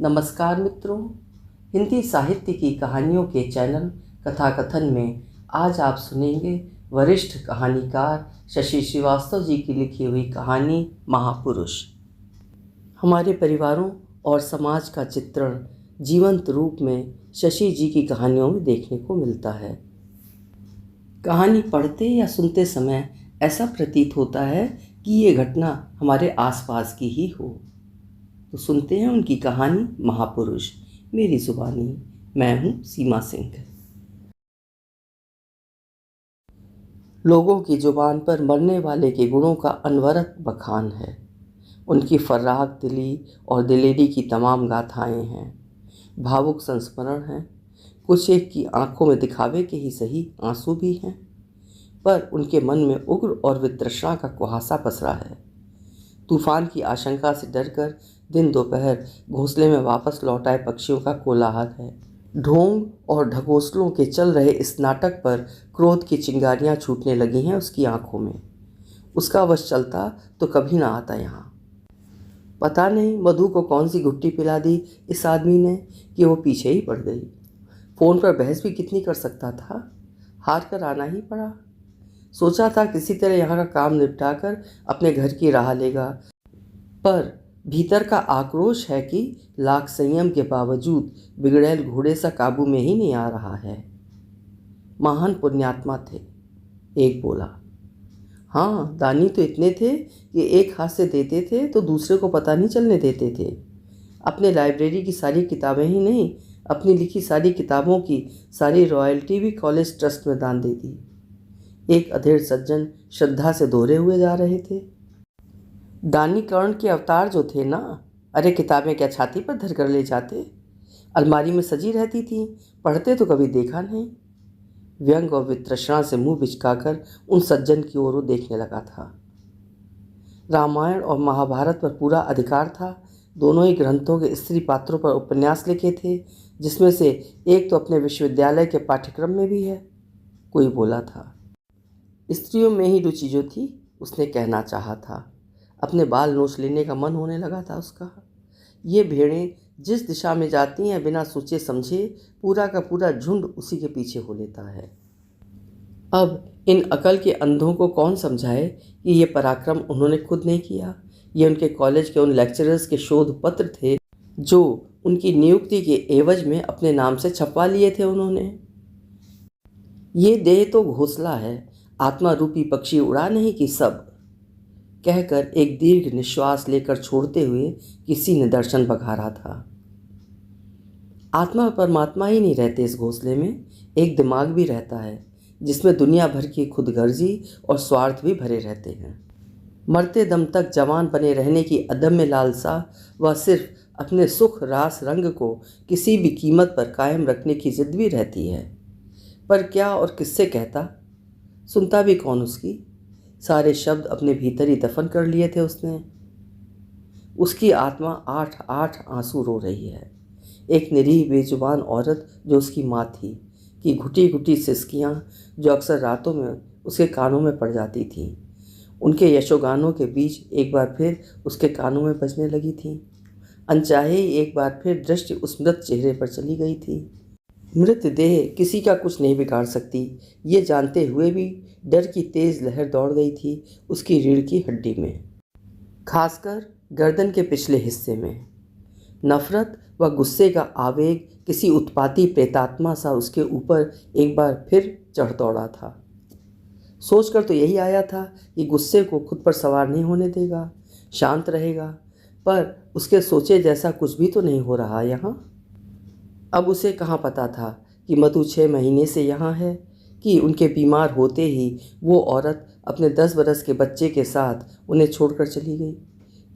नमस्कार मित्रों, हिंदी साहित्य की कहानियों के चैनल कथाकथन में आज आप सुनेंगे वरिष्ठ कहानीकार शशि श्रीवास्तव जी की लिखी हुई कहानी महापुरुष। हमारे परिवारों और समाज का चित्रण जीवंत रूप में शशि जी की कहानियों में देखने को मिलता है। कहानी पढ़ते या सुनते समय ऐसा प्रतीत होता है कि ये घटना हमारे आसपास की ही हो। तो सुनते हैं उनकी कहानी महापुरुष। मेरी जुबानी, मैं हूँ सीमा सिंह। लोगों की जुबान पर मरने वाले के गुणों का अनवरत बखान है। उनकी फर्राख दिली और दिलेरी की तमाम गाथाएं हैं, भावुक संस्मरण हैं। कुछ एक की आंखों में दिखावे के ही सही आंसू भी हैं, पर उनके मन में उग्र और वितृष्णा का कुहासा पसरा है। तूफान की आशंका से डरकर दिन दोपहर घोंसले में वापस लौट आए पक्षियों का कोलाहल है। ढोंग और ढकोसलों के चल रहे इस नाटक पर क्रोध की चिंगारियां छूटने लगी हैं उसकी आंखों में। उसका वश चलता तो कभी ना आता यहाँ। पता नहीं मधु को कौन सी घुट्टी पिला दी इस आदमी ने कि वो पीछे ही पड़ गई। फ़ोन पर बहस भी कितनी कर सकता था, हार कर आना ही पड़ा। सोचा था किसी तरह यहाँ का काम निपटा कर अपने घर की राह लेगा, पर भीतर का आक्रोश है कि लाख संयम के बावजूद बिगड़ैल घोड़े सा काबू में ही नहीं आ रहा है। महान पुण्यात्मा थे, एक बोला। हाँ, दानी तो इतने थे कि एक हाथ से देते थे तो दूसरे को पता नहीं चलने देते थे। अपने लाइब्रेरी की सारी किताबें ही नहीं, अपनी लिखी सारी किताबों की सारी रॉयल्टी भी कॉलेज ट्रस्ट में दान दे दी। एक अधेड़ सज्जन श्रद्धा से दोहरे हुए जा रहे थे। दानी कर्ण के अवतार जो थे ना, अरे किताबें क्या छाती पर धर कर ले जाते, अलमारी में सजी रहती थी, पढ़ते तो कभी देखा नहीं। व्यंग और वितृष्णा से मुंह बिचकाकर उन सज्जन की ओर देखने लगा था। रामायण और महाभारत पर पूरा अधिकार था। दोनों ही ग्रंथों के स्त्री पात्रों पर उपन्यास लिखे थे, जिसमें से एक तो अपने विश्वविद्यालय के पाठ्यक्रम में भी है। कोई बोला था। स्त्रियों में ही रुचि जो थी, उसने कहना चाहा था। अपने बाल नोच लेने का मन होने लगा था उसका। ये भेड़ें जिस दिशा में जाती हैं बिना सोचे समझे पूरा का पूरा झुंड उसी के पीछे हो लेता है। अब इन अकल के अंधों को कौन समझाए कि ये पराक्रम उन्होंने खुद नहीं किया। ये उनके कॉलेज के उन लेक्चरर्स के शोध पत्र थे जो उनकी नियुक्ति के एवज में अपने नाम से छपवा लिए थे उन्होंने। ये देह तो घोंसला है, आत्मा रूपी पक्षी उड़ा नहीं कि सब, कहकर एक दीर्घ निश्वास लेकर छोड़ते हुए किसी ने दर्शन बघारा था। आत्मा परमात्मा ही नहीं रहते इस घोंसले में, एक दिमाग भी रहता है जिसमें दुनिया भर की खुदगर्जी और स्वार्थ भी भरे रहते हैं। मरते दम तक जवान बने रहने की अदम्य लालसा व सिर्फ अपने सुख रास रंग को किसी भी कीमत पर कायम रखने की जिद भी रहती है। पर क्या और किससे कहता, सुनता भी कौन उसकी। सारे शब्द अपने भीतर ही दफन कर लिए थे उसने। उसकी आत्मा 8-8 आंसू रो रही है। एक निरीह बेजुबान औरत जो उसकी माँ थी कि घुटी घुटी सिसकियाँ जो अक्सर रातों में उसके कानों में पड़ जाती थीं, उनके यशोगानों के बीच एक बार फिर उसके कानों में बजने लगी थीं। अनचाहे ही एक बार फिर दृष्टि उस मृत चेहरे पर चली गई थी। मृत देह किसी का कुछ नहीं बिगाड़ सकती, ये जानते हुए भी डर की तेज लहर दौड़ गई थी उसकी रीढ़ की हड्डी में, खासकर गर्दन के पिछले हिस्से में। नफरत व गुस्से का आवेग किसी उत्पाती प्रेतात्मा सा उसके ऊपर एक बार फिर चढ़ दौड़ा था। सोचकर तो यही आया था कि गुस्से को खुद पर सवार नहीं होने देगा, शांत रहेगा, पर उसके सोचे जैसा कुछ भी तो नहीं हो रहा यहाँ। अब उसे कहाँ पता था कि मधु 6 महीने से यहाँ है, कि उनके बीमार होते ही वो औरत अपने 10 बरस के बच्चे के साथ उन्हें छोड़कर चली गई,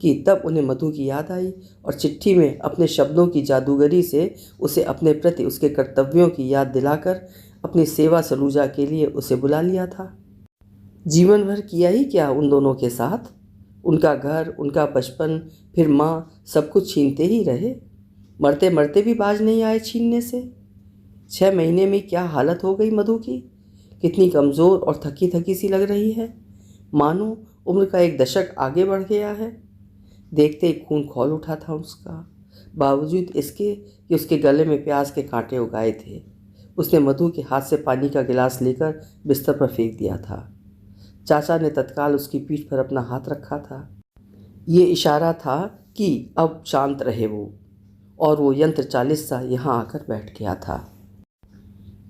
कि तब उन्हें मधु की याद आई और चिट्ठी में अपने शब्दों की जादूगरी से उसे अपने प्रति उसके कर्तव्यों की याद दिलाकर अपनी सेवा सलूजा के लिए उसे बुला लिया था। जीवन भर किया ही क्या उन दोनों के साथ, उनका घर, उनका बचपन, फिर माँ, सब कुछ छीनते ही रहे। मरते मरते भी बाज नहीं आए छीनने से। 6 महीने में क्या हालत हो गई मधु की, कितनी कमज़ोर और थकी थकी सी लग रही है, मानो उम्र का एक दशक आगे बढ़ गया है। देखते ही खून खौल उठा था उसका। बावजूद इसके कि उसके गले में प्याज के कांटे उगाए थे। उसने मधु के हाथ से पानी का गिलास लेकर बिस्तर पर फेंक दिया था। चाचा ने तत्काल उसकी पीठ पर अपना हाथ रखा था। ये इशारा था कि अब शांत रहे वो, और वो यंत्र चालित सा यहाँ आकर बैठ गया था।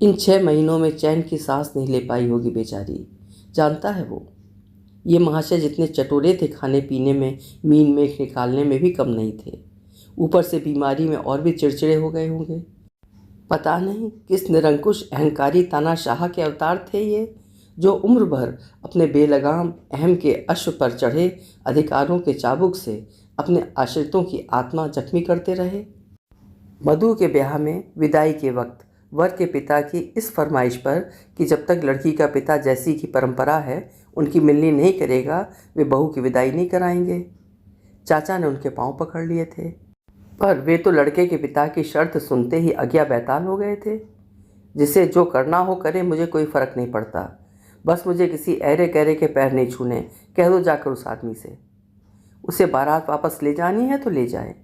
इन 6 महीनों में चैन की सांस नहीं ले पाई होगी बेचारी। जानता है वो, ये महाशय जितने चटोरे थे खाने पीने में, मीन मेख निकालने में भी कम नहीं थे। ऊपर से बीमारी में और भी चिड़चिड़े हो गए होंगे। पता नहीं किस निरंकुश अहंकारी तानाशाह के अवतार थे ये, जो उम्र भर अपने बेलगाम अहम के अश्व पर चढ़े अधिकारों के चाबुक से अपने आश्रितों की आत्मा जख्मी करते रहे। मधु के ब्याह में विदाई के वक्त वर के पिता की इस फरमाइश पर कि जब तक लड़की का पिता जैसी की परंपरा है उनकी मिलनी नहीं करेगा, वे बहू की विदाई नहीं कराएंगे। चाचा ने उनके पांव पकड़ लिए थे, पर वे तो लड़के के पिता की शर्त सुनते ही अज्ञा बैताल हो गए थे। जिसे जो करना हो करे, मुझे कोई फ़र्क नहीं पड़ता, बस मुझे किसी ऐरे गहरे के पैर नहीं छूने, कह दो जाकर उस आदमी से। उसे बारात वापस ले जानी है तो ले जाए।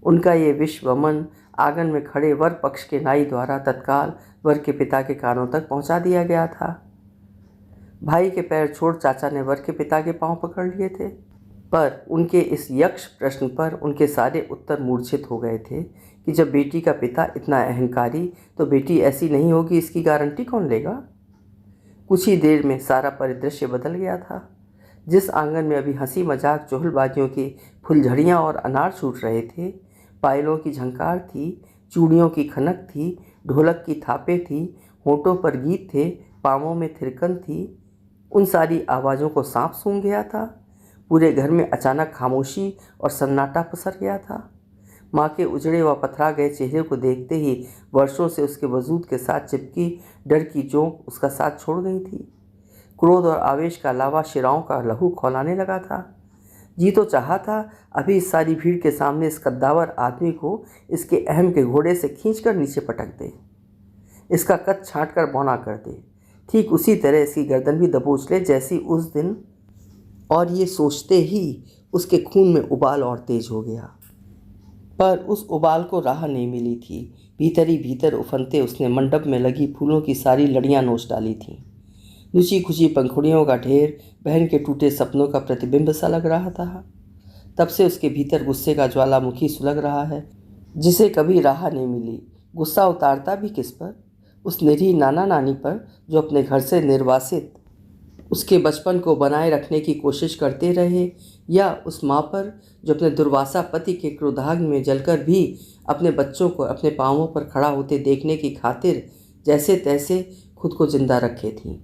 उनका ये विश्वमन आंगन में खड़े वर पक्ष के नाई द्वारा तत्काल वर के पिता के कानों तक पहुंचा दिया गया था। भाई के पैर छोड़ चाचा ने वर के पिता के पांव पकड़ लिए थे, पर उनके इस यक्ष प्रश्न पर उनके सारे उत्तर मूर्छित हो गए थे कि जब बेटी का पिता इतना अहंकारी, तो बेटी ऐसी नहीं होगी इसकी गारंटी कौन लेगा। कुछ ही देर में सारा परिदृश्य बदल गया था। जिस आंगन में अभी हंसी मजाक चुहलबाजियों की फुलझड़ियाँ और अनार छूट रहे थे, पायलों की झंकार थी, चूड़ियों की खनक थी, ढोलक की थापें थी, होठों पर गीत थे, पाँवों में थिरकन थी, उन सारी आवाज़ों को सांप सूंघ गया था। पूरे घर में अचानक खामोशी और सन्नाटा पसर गया था। माँ के उजड़े व पथरा गए चेहरे को देखते ही वर्षों से उसके वजूद के साथ चिपकी डर की जोंक उसका साथ छोड़ गई थी। क्रोध और आवेश का लावा शिराओं का लहू खौलाने लगा था। जी तो चाहा था अभी इस सारी भीड़ के सामने इस कद्दावर आदमी को इसके अहम के घोड़े से खींचकर नीचे पटक दे, इसका कद छाँट कर बौना कर दे, ठीक उसी तरह इसकी गर्दन भी दबोच ले जैसी उस दिन। और ये सोचते ही उसके खून में उबाल और तेज हो गया। पर उस उबाल को राह नहीं मिली थी। भीतर ही भीतर उफनते उसने मंडप में लगी फूलों की सारी लड़ियाँ नोच डाली थीं। लुची खुची पंखुड़ियों का ढेर बहन के टूटे सपनों का प्रतिबिंब सा लग रहा था। तब से उसके भीतर गुस्से का ज्वालामुखी सुलग रहा है, जिसे कभी राह नहीं मिली। गुस्सा उतारता भी किस पर? उस निरीह नाना नानी पर, जो अपने घर से निर्वासित उसके बचपन को बनाए रखने की कोशिश करते रहे, या उस माँ पर जो अपने दुर्वासा पति के क्रोधाग्नि में जलकर भी अपने बच्चों को अपने पाँवों पर खड़ा होते देखने की खातिर जैसे तैसे खुद को जिंदा रखे थी,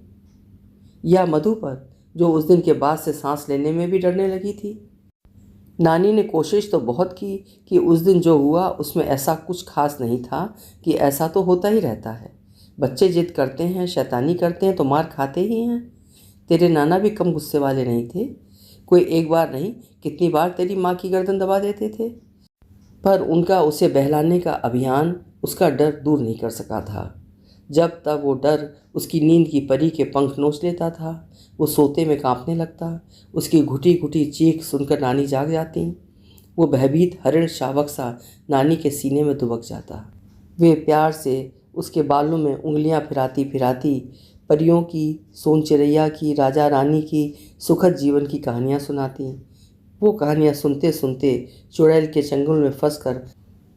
या मधु पर जो उस दिन के बाद से सांस लेने में भी डरने लगी थी। नानी ने कोशिश तो बहुत की कि उस दिन जो हुआ उसमें ऐसा कुछ खास नहीं था, कि ऐसा तो होता ही रहता है, बच्चे जिद करते हैं, शैतानी करते हैं तो मार खाते ही हैं। तेरे नाना भी कम गुस्से वाले नहीं थे, कोई एक बार नहीं कितनी बार तेरी माँ की गर्दन दबा देते थे, पर उनका उसे बहलाने का अभियान उसका डर दूर नहीं कर सका था। जब तक वो डर उसकी नींद की परी के पंख नोच लेता था, वो सोते में कांपने लगता, उसकी घुटी घुटी चीख सुनकर नानी जाग जाती, वो भयभीत हरिण शावक सा नानी के सीने में दुबक जाता। वे प्यार से उसके बालों में उंगलियां फिराती फिराती परियों की, सोन चिड़ैया की, राजा रानी की सुखद जीवन की कहानियाँ सुनाती। वो कहानियाँ सुनते सुनते चुड़ैल के चंगुल में फंसकर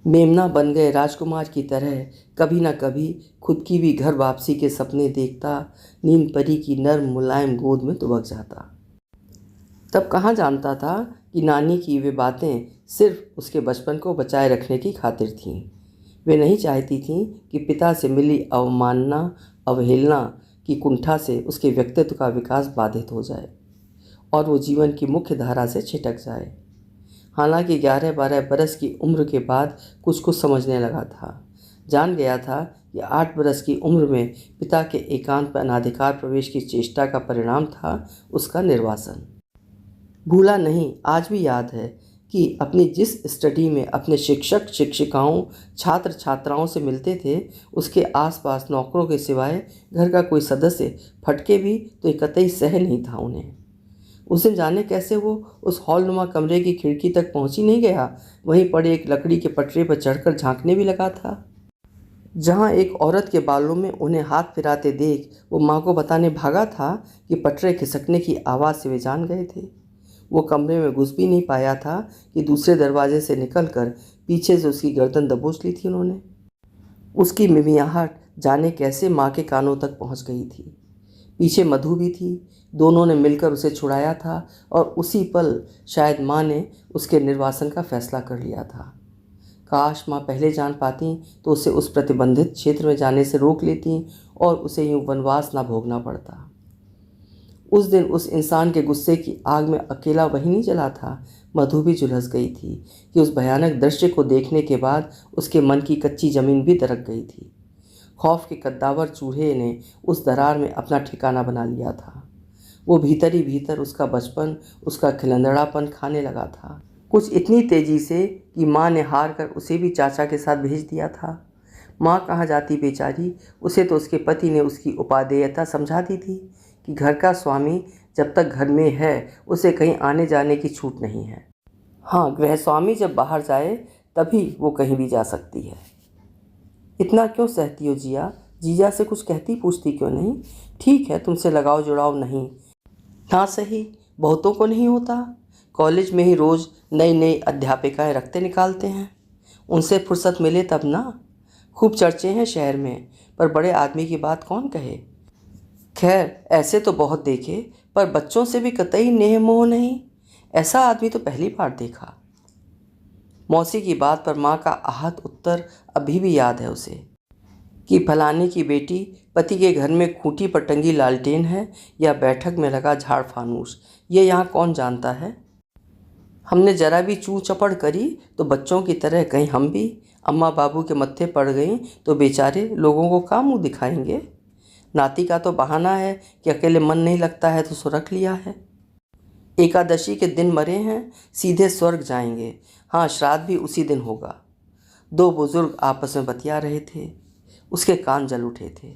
मेमना बन गए राजकुमार की तरह कभी न कभी खुद की भी घर वापसी के सपने देखता, नींद परी की नर्म मुलायम गोद में दुबक जाता। तब कहाँ जानता था कि नानी की वे बातें सिर्फ उसके बचपन को बचाए रखने की खातिर थीं। वे नहीं चाहती थीं कि पिता से मिली अवमानना, अवहेलना की कुंठा से उसके व्यक्तित्व का विकास बाधित हो जाए और वो जीवन की मुख्य धारा से छिटक जाए। हालांकि 11-12 बरस की उम्र के बाद कुछ कुछ समझने लगा था। जान गया था कि 8 बरस की उम्र में पिता के एकांत पर अनाधिकार प्रवेश की चेष्टा का परिणाम था उसका निर्वासन। भूला नहीं, आज भी याद है कि अपनी जिस स्टडी में अपने शिक्षक शिक्षिकाओं, छात्र छात्राओं से मिलते थे, उसके आसपास नौकरों के सिवाय घर का कोई सदस्य फटके भी तो कतई सह नहीं था उन्हें। उस दिन जाने कैसे वो उस हॉलनुमा कमरे की खिड़की तक पहुंच ही नहीं गया, वहीं पड़े एक लकड़ी के पटरे पर चढ़कर झांकने भी लगा था। जहां एक औरत के बालों में उन्हें हाथ फिराते देख वो माँ को बताने भागा था कि पटरे खिसकने की आवाज़ से वे जान गए थे। वो कमरे में घुस भी नहीं पाया था कि दूसरे दरवाजे से निकलकर पीछे से उसकी गर्दन दबोच ली थी उन्होंने। उसकी मिमियाहट जाने कैसे माँ के कानों तक पहुँच गई थी। पीछे मधु भी थी, दोनों ने मिलकर उसे छुड़ाया था और उसी पल शायद माँ ने उसके निर्वासन का फैसला कर लिया था। काश माँ पहले जान पाती तो उसे उस प्रतिबंधित क्षेत्र में जाने से रोक लेती और उसे यूं वनवास ना भोगना पड़ता। उस दिन उस इंसान के गुस्से की आग में अकेला वही नहीं जला था, मधु भी झुलस गई थी कि उस भयानक दृश्य को देखने के बाद उसके मन की कच्ची जमीन भी दरक गई थी। खौफ के कद्दावर चूहे ने उस दरार में अपना ठिकाना बना लिया था। वो भीतर ही भीतर उसका बचपन, उसका खिलंदड़ापन खाने लगा था, कुछ इतनी तेजी से कि माँ ने हार कर उसे भी चाचा के साथ भेज दिया था। माँ कहाँ जाती बेचारी, उसे तो उसके पति ने उसकी उपादेयता समझा दी थी कि घर का स्वामी जब तक घर में है उसे कहीं आने जाने की छूट नहीं है। हाँ, गृह स्वामी जब बाहर जाए तभी वो कहीं भी जा सकती है। इतना क्यों सहती हो जिया? जीजा से कुछ कहती पूछती क्यों नहीं? ठीक है, तुमसे लगाव जुड़ाव नहीं, ना सही बहुतों को नहीं होता। कॉलेज में ही रोज़ नई नई अध्यापिकाएं रखते निकालते हैं, उनसे फुर्सत मिले तब ना। खूब चर्चे हैं शहर में, पर बड़े आदमी की बात कौन कहे। खैर ऐसे तो बहुत देखे, पर बच्चों से भी कतई नेह मोह नहीं। ऐसा आदमी तो पहली बार देखा। मौसी की बात पर माँ का आहत उत्तर अभी भी याद है उसे कि फलाने की बेटी पति के घर में खूंटी पर टंगी लालटेन है या बैठक में लगा झाड़ फानूस, ये यहाँ कौन जानता है। हमने जरा भी चूं चपड़ करी तो बच्चों की तरह कहीं हम भी अम्मा बाबू के मत्थे पड़ गई तो बेचारे लोगों को क्या मुँह दिखाएंगे। नाती का तो बहाना है कि अकेले मन नहीं लगता है तो सो रख लिया है। एकादशी के दिन मरे हैं, सीधे स्वर्ग जाएंगे। हाँ, श्राद्ध भी उसी दिन होगा। दो बुजुर्ग आपस में बतिया रहे थे, उसके कान जल उठे थे।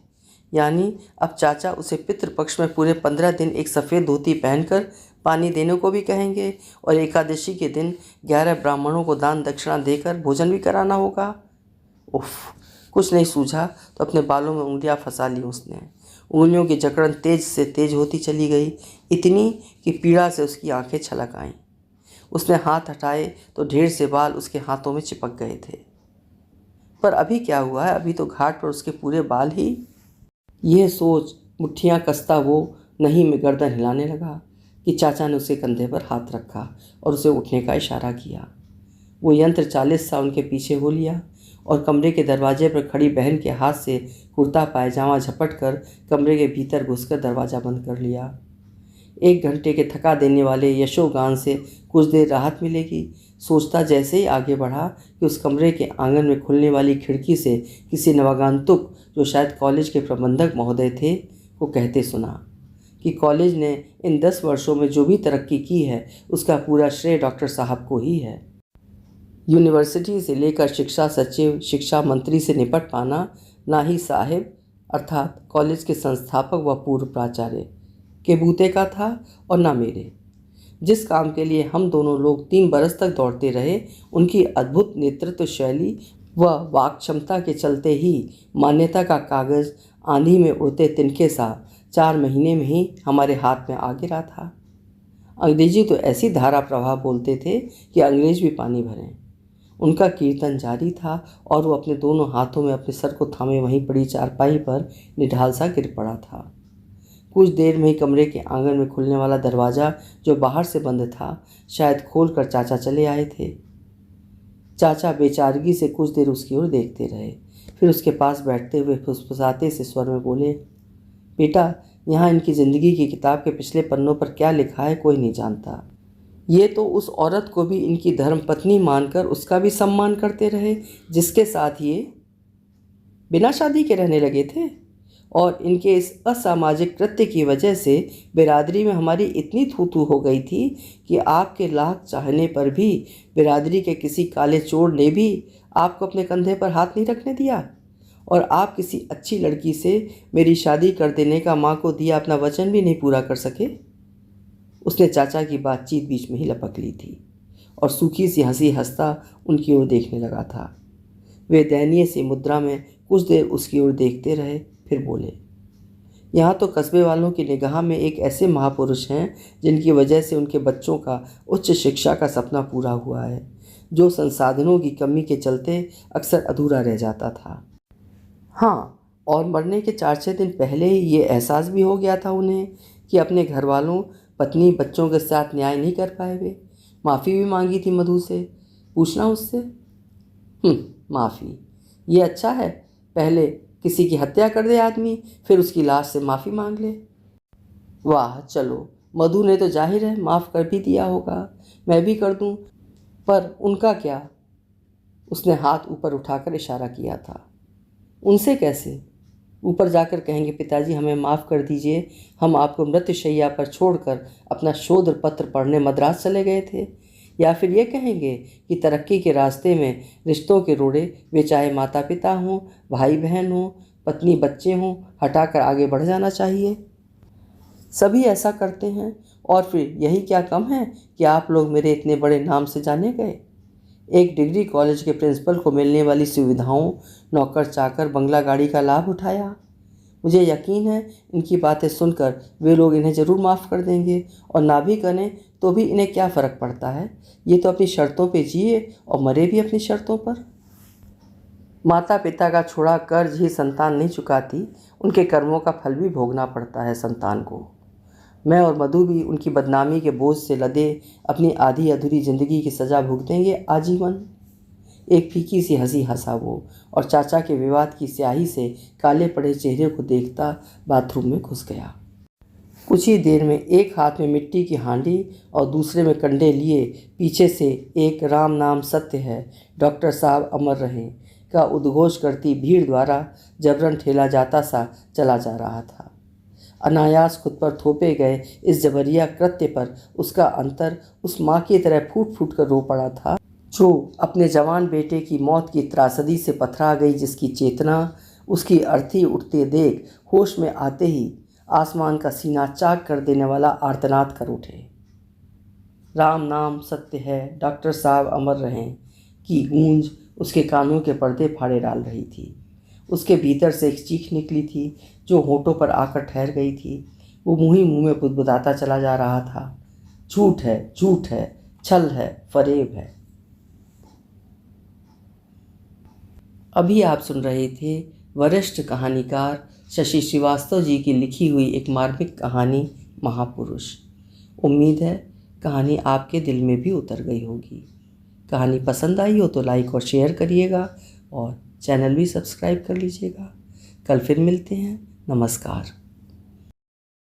यानी अब चाचा उसे पितृपक्ष में पूरे 15 दिन एक सफ़ेद धोती पहनकर पानी देने को भी कहेंगे और एकादशी के दिन 11 ब्राह्मणों को दान दक्षिणा देकर भोजन भी कराना होगा। उफ, कुछ नहीं सूझा तो अपने बालों में उंगलियां फंसा ली उसने। उंगलियों की जकड़न तेज से तेज होती चली गई, इतनी कि पीड़ा से उसकी आंखें छलक आईं। उसने हाथ हटाए तो ढेर से बाल उसके हाथों में चिपक गए थे। पर अभी क्या हुआ है, अभी तो घाट पर उसके पूरे बाल ही। यह सोच मुट्ठियाँ कसता वो नहीं में गर्दन हिलाने लगा कि चाचा ने उसके कंधे पर हाथ रखा और उसे उठने का इशारा किया। वो यंत्र 40 सा उनके पीछे हो लिया और कमरे के दरवाजे पर खड़ी बहन के हाथ से कुर्ता पायजामा झपट कर कमरे के भीतर घुसकर दरवाज़ा बंद कर लिया। 1 घंटे के थका देने वाले यशोगान से कुछ देर राहत मिलेगी, सोचता जैसे ही आगे बढ़ा कि उस कमरे के आंगन में खुलने वाली खिड़की से किसी नवागंतुक, जो शायद कॉलेज के प्रबंधक महोदय थे, को कहते सुना कि कॉलेज ने इन 10 वर्षों में जो भी तरक्की की है उसका पूरा श्रेय डॉक्टर साहब को ही है। यूनिवर्सिटी से लेकर शिक्षा सचिव, शिक्षा मंत्री से निपट पाना ना ही साहिब अर्थात कॉलेज के संस्थापक व पूर्व प्राचार्य के बूते का था और ना मेरे। जिस काम के लिए हम दोनों लोग 3 बरस तक दौड़ते रहे, उनकी अद्भुत नेतृत्व शैली व वाक क्षमता के चलते ही मान्यता का कागज़ आंधी में उड़ते तिनके सा 4 महीने में ही हमारे हाथ में आ गिरा था। अंग्रेजी तो ऐसी धारा प्रवाह बोलते थे कि अंग्रेज भी पानी भरें। उनका कीर्तन जारी था और वो अपने दोनों हाथों में अपने सर को थामे वहीं पड़ी चारपाई पर निढाल सा गिर पड़ा था। कुछ देर में ही कमरे के आंगन में खुलने वाला दरवाज़ा, जो बाहर से बंद था, शायद खोलकर चाचा चले आए थे। चाचा बेचारगी से कुछ देर उसकी ओर देखते रहे, फिर उसके पास बैठते हुए फुसफुसाते से स्वर में बोले, बेटा, यहाँ इनकी ज़िंदगी की किताब के पिछले पन्नों पर क्या लिखा है कोई नहीं जानता। ये तो उस औरत को भी इनकी धर्मपत्नी मानकर उसका भी सम्मान करते रहे जिसके साथ ये बिना शादी के रहने लगे थे, और इनके इस असामाजिक कृत्य की वजह से बिरादरी में हमारी इतनी थू-थू हो गई थी कि आपके लाख चाहने पर भी बिरादरी के किसी काले चोर ने भी आपको अपने कंधे पर हाथ नहीं रखने दिया, और आप किसी अच्छी लड़की से मेरी शादी कर देने का माँ को दिया अपना वचन भी नहीं पूरा कर सके। उसने चाचा की बातचीत बीच में ही लपक ली थी और सूखी सी हंसी हंसता उनकी ओर देखने लगा था। वे दयनीय सी मुद्रा में कुछ देर उसकी ओर देखते रहे, फिर बोले, यहाँ तो कस्बे वालों की निगाह में एक ऐसे महापुरुष हैं जिनकी वजह से उनके बच्चों का उच्च शिक्षा का सपना पूरा हुआ है, जो संसाधनों की कमी के चलते अक्सर अधूरा रह जाता था। हाँ, और मरने के 4-6 दिन पहले ही ये एहसास भी हो गया था उन्हें कि अपने घर वालों, पत्नी, बच्चों के साथ न्याय नहीं कर पाए। वे माफ़ी भी मांगी थी मधु से। पूछना उससे। माफ़ी, ये अच्छा है? पहले किसी की हत्या कर दे आदमी, फिर उसकी लाश से माफ़ी मांग ले। वाह, चलो, मधु ने तो जाहिर है माफ़ कर भी दिया होगा, मैं भी कर दूं, पर उनका क्या? उसने हाथ ऊपर उठाकर इशारा किया था। उनसे कैसे? ऊपर जाकर कहेंगे, पिताजी हमें माफ़ कर दीजिए, हम आपको मृत्युशैया पर छोड़कर अपना शोध पत्र पढ़ने मद्रास चले गए थे। या फिर ये कहेंगे कि तरक्की के रास्ते में रिश्तों के रोड़े, वे चाहे माता पिता हों, भाई बहन हों, पत्नी बच्चे हों, हटाकर आगे बढ़ जाना चाहिए। सभी ऐसा करते हैं, और फिर यही क्या कम है कि आप लोग मेरे इतने बड़े नाम से जाने गए। एक डिग्री कॉलेज के प्रिंसिपल को मिलने वाली सुविधाओं, नौकर चाकर, बंगला गाड़ी का लाभ उठाया। मुझे यकीन है इनकी बातें सुनकर वे लोग इन्हें ज़रूर माफ़ कर देंगे, और ना भी करें तो भी इन्हें क्या फ़र्क पड़ता है। ये तो अपनी शर्तों पे जिए और मरे भी अपनी शर्तों पर। माता पिता का छोड़ा कर्ज ही संतान नहीं चुकाती, उनके कर्मों का फल भी भोगना पड़ता है संतान को। मैं और मधु भी उनकी बदनामी के बोझ से लदे अपनी आधी अधूरी ज़िंदगी की सज़ा भुगतेंगे आजीवन। एक फीकी सी हंसी हंसा वो, और चाचा के विवाद की स्याही से काले पड़े चेहरे को देखता बाथरूम में घुस गया। कुछ ही देर में एक हाथ में मिट्टी की हांडी और दूसरे में कंडे लिए पीछे से एक राम नाम सत्य है, डॉक्टर साहब अमर रहें का उद्घोष करती भीड़ द्वारा जबरन ठेला जाता सा चला जा रहा था। अनायास खुद पर थोपे गए इस जबरिया कृत्य पर उसका अंतर उस माँ की तरह फूट फूट कर रो पड़ा था, जो अपने जवान बेटे की मौत की त्रासदी से पथरा गई, जिसकी चेतना उसकी अर्थी उठते देख होश में आते ही आसमान का सीना चाक कर देने वाला आर्तनाद कर उठे। राम नाम सत्य है, डॉक्टर साहब अमर रहें की गूंज उसके कानों के पर्दे फाड़े डाल रही थी। उसके भीतर से एक चीख निकली थी जो होठों पर आकर ठहर गई थी। वो मुँह ही मुँह में बुदबुदाता चला जा रहा था, झूठ है, झूठ है, छल है, फरेब है। अभी आप सुन रहे थे वरिष्ठ कहानीकार शशि श्रीवास्तव जी की लिखी हुई एक मार्मिक कहानी महापुरुष। उम्मीद है कहानी आपके दिल में भी उतर गई होगी। कहानी पसंद आई हो तो लाइक और शेयर करिएगा, और चैनल भी सब्सक्राइब कर लीजिएगा। कल फिर मिलते हैं। नमस्कार।